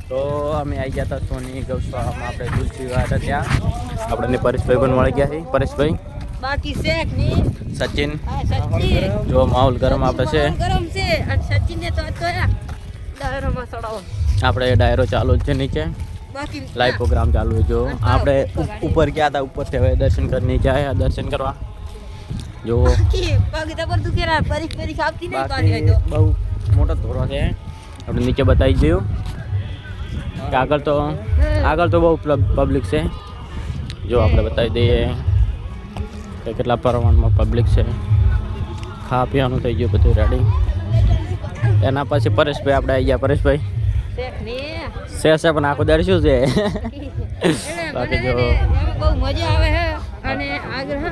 તો અમે આવી ગયા હતા સોની ગૌશાળામાં, આપણે તુલસી વાત ત્યાં આપણને પરેશભાઈ પણ મળી ગયા છે. પરેશભાઈ બાકી શેખ ની સચિન સચિન જો માહોલ ગરમ આપણે છે. ગરમ છે અને સચિન ને તો ડાયરોમાં ચડાવો. આપણે ડાયરો ચાલુ જ છે નીચે, બાકી લાઈવ પ્રોગ્રામ ચાલુ છે. જો આપણે ઉપર ગયા હતા, ઉપરથી હવે દર્શન કરી નીચે આવ્યા દર્શન કરવા. જો પગ જબર દુખેરા પરીક્ષ આવતી નહીં બાકી પાણી તો બહુ મોટો ધોરો છે. આપણે નીચે બતાવી દઉં કે આગળ તો બહુ પબ્લિક છે. જો આપણે બતાવી દઈએ કે કેટલા પ્રમાણમાં પબ્લિક છે. ખાવા પીવાનું થઈ ગયું બધું રેડી. એના પછી પરેશભાઈ આપણે આવી ગયા. પરેશભાઈ શેખ ની છે પણ આખો દર શું છે બાકી જો બહુ મજા આવે છે અને આગળ હે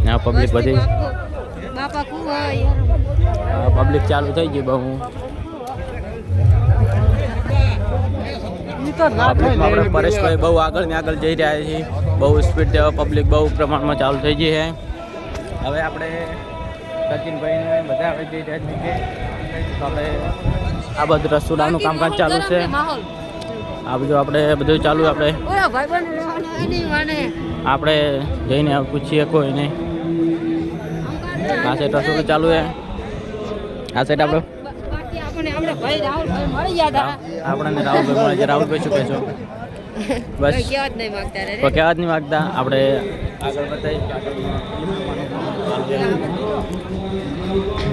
ને આ પબ્લિક બધી બાપા ખૂબ યાર પબ્લિક ચાલુ થઈ ગઈ બહુ. આપણે પરેશભાઈ બહુ આગળ ને આગળ જઈ રહ્યા છીએ. બહુ સ્પીડ પબ્લિક બહુ પ્રમાણમાં ચાલુ થઈ ગઈ છે. હવે આપણે સચિનભાઈને બધા હવે જઈ રહ્યા છીએ. તો આપણે આ બધું રસોડાનું કામકાજ ચાલુ છે. આ બધું આપણે બધું ચાલુ આપણે જઈને પૂછીએ કોઈને. આ સાઈડ રસોડું ચાલુ છે. આ સાઈડ આપણે આપણને રાહુલભાઈ મળે છે. રાહુલભાઈ શું કહેશો? બસ કહેવા જ નહીં માગતા. આપણે આગળ બતાવીએ.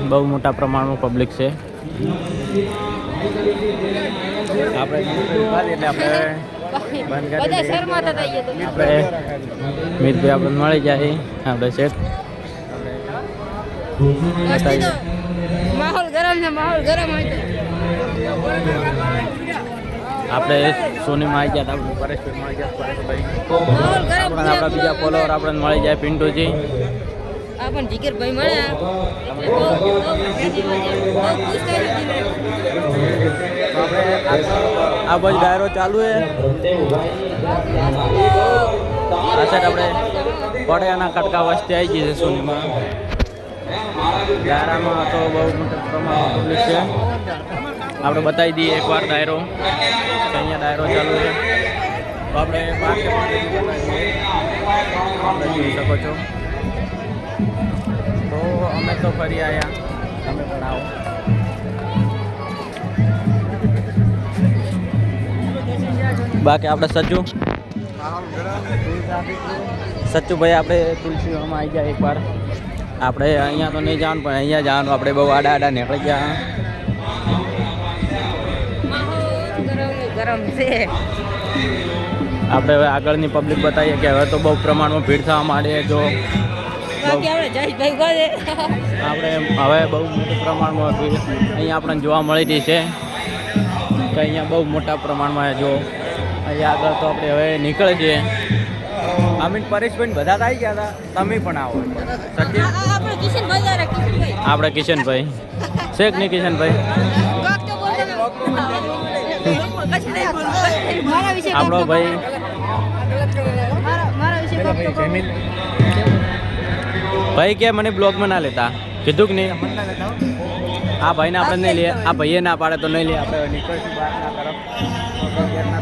બહુ મોટા પ્રમાણમાં પબ્લિક છે. આપણે એટલે આપણે બંધ કરી આપણે મિતભાઈ આપણે મળી જાય. આપણે સેટ માહોલ ગરમ છે, માહોલ ગરમ હોય આપણે સોનીમાં આવી ગયા. આપણે પરેશભાઈ મળી ગયા. પરેશભાઈ માહોલ ગરમ આપણા બીજા ફોલોવર આપણને મળી જાય. પિન્ટુજી આપણ જીગરભાઈ મળ્યા. આ બાજુ ડાયરો ચાલુ છે. આ સાઈડ આપણે પડ્યાના કટકા વસ્તી આવી ગઈ છે સોનીમાં. ડાયરામાં તો બહુ મોટા પ્રમાણમાં પબ્લિક છે. આપણે બતાવી દઈએ એકવાર ડાયરો કે અહીંયા ડાયરો ચાલુ છે. તો આપણે આપણે જોઈ શકો છો. તો અમે તો ફરી આવ્યા, તમે પણ આવો. બાકી આપણે સચ્ચુભાઈ આપણે તુલસીમાં આવી ગયા એકવાર. આપણે અહીંયા તો નહીં જવાનું પણ અહીંયા જવાનું. આપણે બહુ આડા નીકળી ગયા. ગરમ છે. આપણે હવે આગળની પબ્લિક બતાવીએ કે હવે તો બહુ પ્રમાણમાં ભીડ થવા માંડી. જો આપણે હવે બહુ મોટા પ્રમાણમાં ભીડ અહીંયા આપણને જોવા મળી રહી છે કે અહીંયા બહુ મોટા પ્રમાણમાં. જો અહીંયા આગળ તો આપણે હવે નીકળે છે. આમીન પરેશભાઈ બધા આવી ગયા હતા. તમે પણ આવો. સચિન આપણે કિશનભાઈ શેખ ની કિશનભાઈ આપણો ભાઈ ભાઈ કે મને બ્લોગમાં ના લેતા કીધું કે નહીં. આ ભાઈને આપણે નહીં લઈએ. આ ભાઈએ ના પાડે તો નહીં લઈએ. આપણે નીકળશું બહારના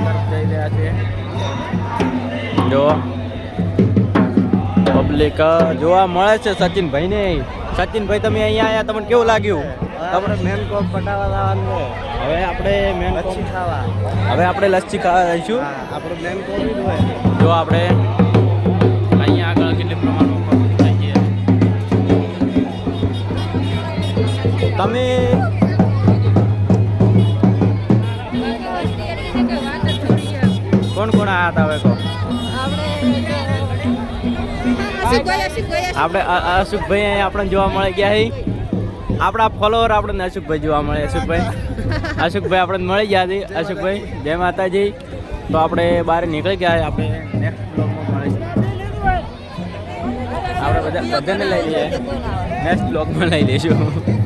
તરફ જઈ રહ્યા છીએ. જો પબ્લિક જોવા મળે છે સચિનભાઈને. સચિનભાઈ તમે અહીંયા આવ્યા, તમને કેવું લાગ્યું? તમારે મેન કોપ પટાવા લાવવાનું છે. હવે આપણે મેન કોપ ખાવા, હવે આપણે લસ્સી ખાવા જઈશું. આપણું મેન કોપ હોય. જો આપણે અહીંયા આગળ કેટલી પ્રમાણમાં પબ્લિક થઈ છે. તમે કોણ કોણ આવ્યા હતા? હવે કહો. આપણે અશુકભાઈ આપણને જોવા મળી ગયા છે. આપણા ફોલોવર આપણને અશુકભાઈ જોવા મળે. અશુકભાઈ આપણને મળી ગયા છે. અશુકભાઈ જય માતાજી. તો આપણે બહાર નીકળી ગયા. આપણે નેક્સ્ટ બ્લોગમાં મળીશું. આપણે બધાને લઈ લઈએ. નેક્સ્ટ બ્લોગમાં લઈ લઈશું.